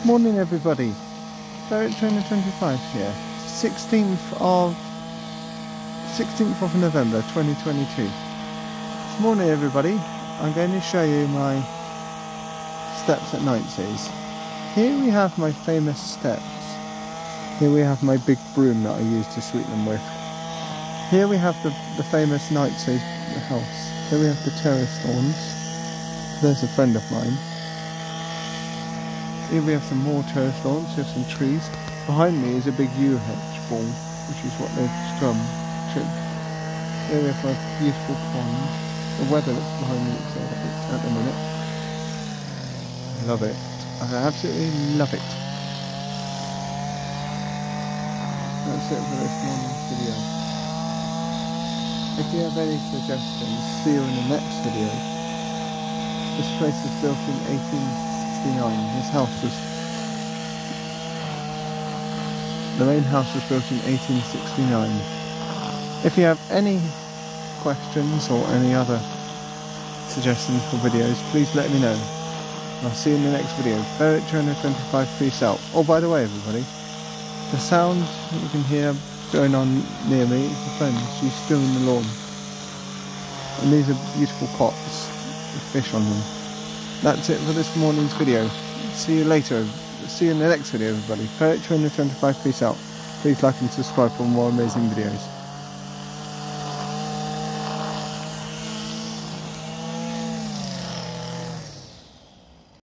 Morning everybody, Ferret Trainer 25 here, 16th of November 2022. This morning everybody, I'm going to show you my Steps at Knightshayes. Here we have my famous steps. Here we have my big broom that I use to sweep them with. Here we have the famous Knightshayes house. Here we have the terrace lawns. There's a friend of mine. Here we have some more terrace lawns, we have some trees. Behind me is a big yew hedge ball, which is what they've trimmed. Here we have a beautiful pond. The weather that's behind me looks alright at the minute. Love it. I absolutely love it. That's it for this morning's video. If you have any suggestions, see you in the next video. This place was built in 1869. This house was... The main house was built in 1869. If you have any questions or any other suggestions for videos, please let me know. I'll see you in the next video. Ferret Trainer 25, peace out. Oh, by the way everybody, the sound that you can hear going on near me is the friend. She's still in the lawn. And these are beautiful pots with fish on them. That's it for this morning's video. See you later. See you in the next video everybody. Ferret Trainer 25, peace out. Please like and subscribe for more amazing videos.